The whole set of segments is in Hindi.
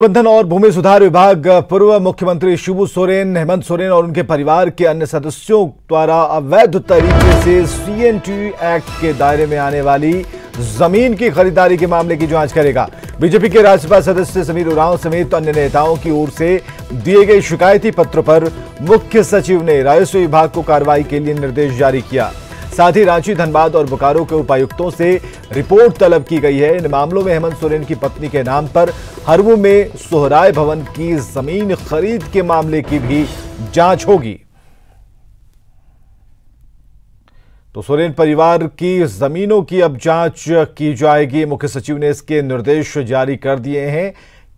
प्रबंधन और भूमि सुधार विभाग पूर्व मुख्यमंत्री शिबू सोरेन, हेमंत सोरेन और उनके परिवार के अन्य सदस्यों द्वारा अवैध तरीके से CNT एक्ट के दायरे में आने वाली जमीन की खरीदारी के मामले की जांच करेगा। बीजेपी के राज्यसभा सदस्य समीर उरांव समेत अन्य नेताओं की ओर से दिए गए शिकायती पत्र पर मुख्य सचिव ने राजस्व विभाग को कार्रवाई के लिए निर्देश जारी किया। साथ ही रांची, धनबाद और बोकारो के उपायुक्तों से रिपोर्ट तलब की गई है। इन मामलों में हेमंत सोरेन की पत्नी के नाम पर हरमू में सोहराय भवन की जमीन खरीद के मामले की भी जांच होगी। तो सोरेन परिवार की जमीनों की अब जांच की जाएगी। मुख्य सचिव ने इसके निर्देश जारी कर दिए हैं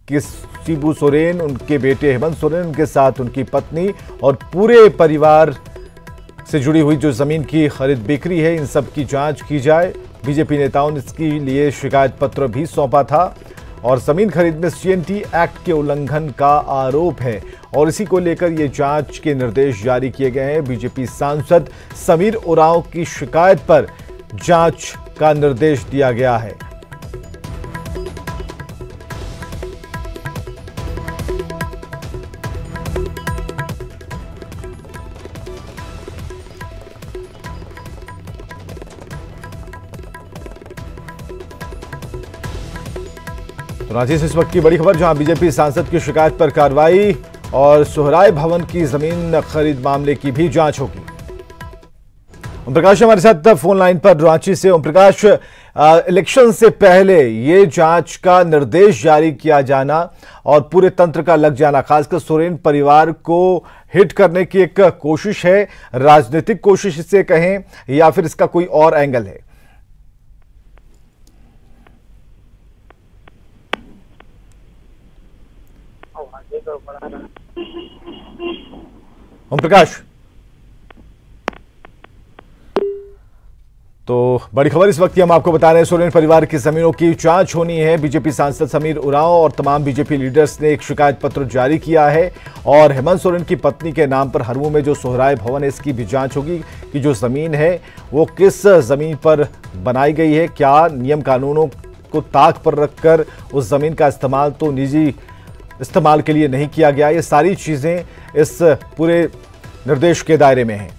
कि शिबू सोरेन, उनके बेटे हेमंत सोरेन, उनके साथ उनकी पत्नी और पूरे परिवार से जुड़ी हुई जो जमीन की खरीद बिक्री है, इन सब की जांच की जाए। बीजेपी नेताओं ने इसके लिए शिकायत पत्र भी सौंपा था और जमीन खरीद में CNT एक्ट के उल्लंघन का आरोप है और इसी को लेकर ये जांच के निर्देश जारी किए गए हैं। बीजेपी सांसद समीर उरांव की शिकायत पर जांच का निर्देश दिया गया है। तो रांची से इस वक्त की बड़ी खबर, जहां बीजेपी सांसद की शिकायत पर कार्रवाई और सोहराय भवन की जमीन खरीद मामले की भी जांच होगी। ओम प्रकाश हमारे साथ फोन लाइन पर रांची से। ओम प्रकाश, इलेक्शन से पहले ये जांच का निर्देश जारी किया जाना और पूरे तंत्र का लग जाना, खासकर सोरेन परिवार को हिट करने की एक कोशिश है, राजनीतिक कोशिश इसे कहें या फिर इसका कोई और एंगल है? ओम प्रकाश, तो बड़ी खबर इस वक्त हम आपको बता रहे हैं, सोरेन परिवार की जमीनों की जांच होनी है। बीजेपी सांसद समीर उरांव और तमाम बीजेपी लीडर्स ने एक शिकायत पत्र जारी किया है और हेमंत सोरेन की पत्नी के नाम पर हरमू में जो सोहराय भवन है, इसकी भी जांच होगी कि जो जमीन है वो किस जमीन पर बनाई गई है, क्या नियम कानूनों को ताक पर रखकर उस जमीन का इस्तेमाल तो निजी इस्तेमाल के लिए नहीं किया गया। ये सारी चीजें इस पूरे निर्देश के दायरे में हैं।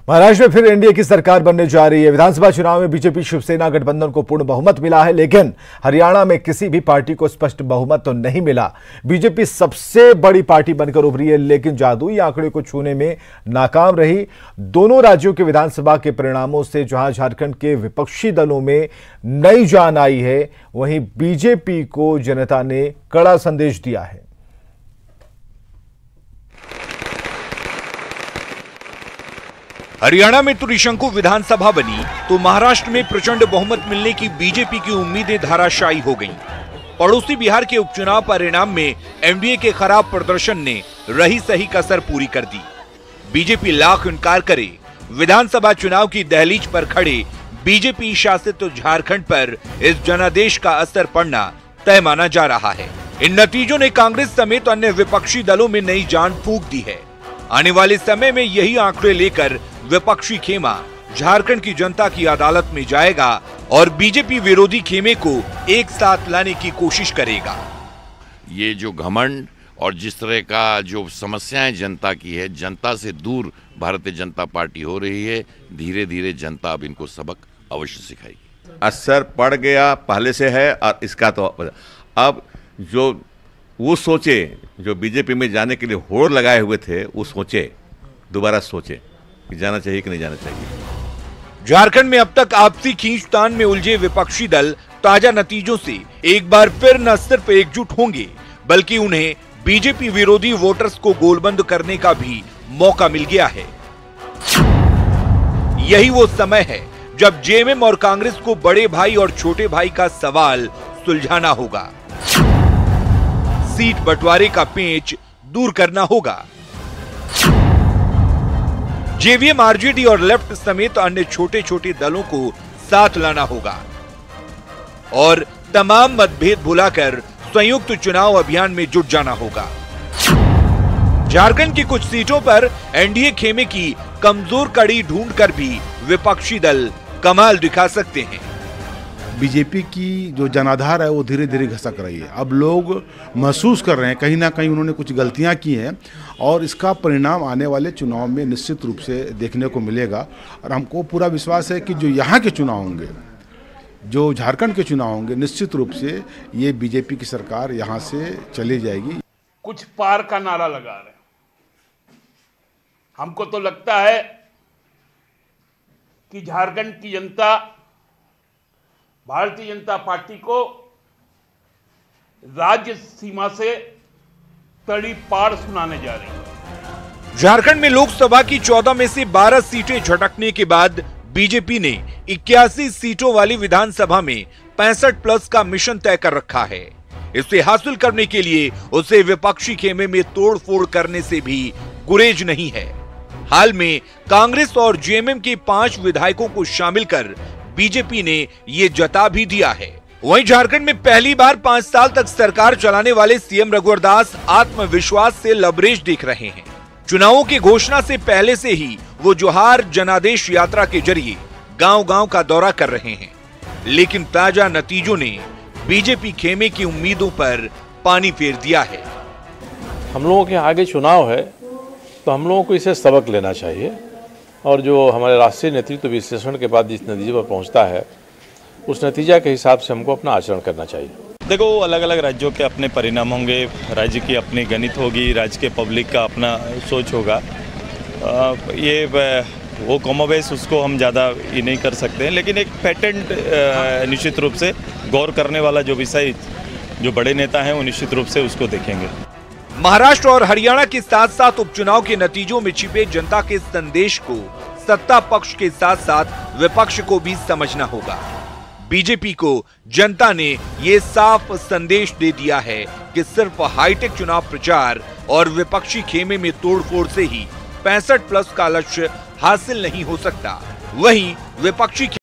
महाराष्ट्र में फिर एनडीए की सरकार बनने जा रही है। विधानसभा चुनाव में बीजेपी शिवसेना गठबंधन को पूर्ण बहुमत मिला है, लेकिन हरियाणा में किसी भी पार्टी को स्पष्ट बहुमत तो नहीं मिला। बीजेपी सबसे बड़ी पार्टी बनकर उभरी है, लेकिन जादुई आंकड़े को छूने में नाकाम रही। दोनों राज्यों के विधानसभा के परिणामों से जहां झारखंड के विपक्षी दलों में नई जान आई है, वहीं बीजेपी को जनता ने कड़ा संदेश दिया है। हरियाणा में त्रिशंकु विधानसभा बनी तो महाराष्ट्र में प्रचंड बहुमत मिलने की बीजेपी की उम्मीदें धराशायी हो गईं। पड़ोसी बिहार के उपचुनाव परिणाम में एनडीए के खराब प्रदर्शन ने रही सही कसर पूरी कर दी। बीजेपी लाख इनकार करे, विधानसभा चुनाव की दहलीज पर खड़े बीजेपी शासित तो झारखंड पर इस जनादेश का असर पड़ना तय माना जा रहा है। इन नतीजों ने कांग्रेस समेत अन्य विपक्षी दलों में नई जान फूंक दी है। आने वाले समय में यही आंकड़े लेकर विपक्षी खेमा झारखंड की जनता की अदालत में जाएगा और बीजेपी विरोधी खेमे को एक साथ लाने की कोशिश करेगा। ये जो घमंड और जिस तरह का जो समस्याएं जनता की है, जनता से दूर भारतीय जनता पार्टी हो रही है, धीरे धीरे जनता अब इनको सबक अवश्य सिखाएगी। असर पड़ गया पहले से है और इसका तो अब जो वो सोचे, जो बीजेपी में जाने के लिए होड़ लगाए हुए थे, वो सोचे, दोबारा सोचे कि जाना चाहिए कि नहीं जाना चाहिए। झारखंड में अब तक आपसी खींचतान में उलझे विपक्षी दल ताजा नतीजों से एक बार फिर न सिर्फ एकजुट होंगे, बल्कि उन्हें बीजेपी विरोधी वोटर्स को गोलबंद करने का भी मौका मिल गया है। यही वो समय है जब जेएमएम और कांग्रेस को बड़े भाई और छोटे भाई का सवाल सुलझाना होगा, सीट बंटवारे का पेंच दूर करना होगा। जेवीएम, आरजेडी और लेफ्ट समेत अन्य छोटे छोटे दलों को साथ लाना होगा और तमाम मतभेद भुलाकर संयुक्त चुनाव अभियान में जुट जाना होगा। झारखंड की कुछ सीटों पर एनडीए खेमे की कमजोर कड़ी ढूंढकर भी विपक्षी दल कमाल दिखा सकते हैं। बीजेपी की जो जनाधार है वो धीरे धीरे घसक रही है। अब लोग महसूस कर रहे हैं कहीं ना कहीं उन्होंने कुछ गलतियां की हैं और इसका परिणाम आने वाले चुनाव में निश्चित रूप से देखने को मिलेगा। और हमको पूरा विश्वास है कि जो यहाँ के चुनाव होंगे, जो झारखंड के चुनाव होंगे, निश्चित रूप से ये बीजेपी की सरकार यहाँ से चली जाएगी। कुछ पार का नारा लगा रहे हैं। हमको तो लगता है कि झारखंड की जनता भारतीय जनता पार्टी को राज्य सीमा से तड़ी पार सुनाने जा रही है। झारखंड में लोकसभा की 14 में से 12 सीटें झटकने के बाद बीजेपी ने 81 सीटों वाली विधानसभा में 65+ का मिशन तय कर रखा है। इसे हासिल करने के लिए उसे विपक्षी खेमे में तोड़फोड़ करने से भी गुरेज नहीं है। हाल में कांग्रेस और जेएमएम के 5 विधायकों को शामिल कर बीजेपी ने ये जता भी दिया है। वहीं झारखंड में पहली बार 5 साल तक सरकार चलाने वाले सीएम रघुवर दास आत्मविश्वास से लबरेज दिख रहे हैं। चुनावों की घोषणा से पहले से ही वो जोहार जनादेश यात्रा के जरिए गांव-गांव का दौरा कर रहे हैं, लेकिन ताजा नतीजों ने बीजेपी खेमे की उम्मीदों पर पानी फेर दिया है। हम लोगों के आगे चुनाव है तो हम लोगों को इसे सबक लेना चाहिए और जो हमारे राष्ट्रीय नेतृत्व विश्लेषण के बाद जिस नतीजे पर पहुंचता है उस नतीजा के हिसाब से हमको अपना आचरण करना चाहिए। देखो, अलग अलग राज्यों के अपने परिणाम होंगे, राज्य की अपनी गणित होगी, राज्य के पब्लिक का अपना सोच होगा। ये वो कमोबेश उसको हम ज़्यादा ये नहीं कर सकते हैं, लेकिन एक पैटर्न निश्चित रूप से गौर करने वाला जो विषय जो बड़े नेता हैं वो निश्चित रूप से उसको देखेंगे। महाराष्ट्र और हरियाणा के साथ साथ उपचुनाव के नतीजों में छिपे जनता के संदेश को सत्ता पक्ष के साथ साथ विपक्ष को भी समझना होगा। बीजेपी को जनता ने ये साफ संदेश दे दिया है कि सिर्फ हाईटेक चुनाव प्रचार और विपक्षी खेमे में तोड़फोड़ से ही 65+ का लक्ष्य हासिल नहीं हो सकता। वहीं विपक्षी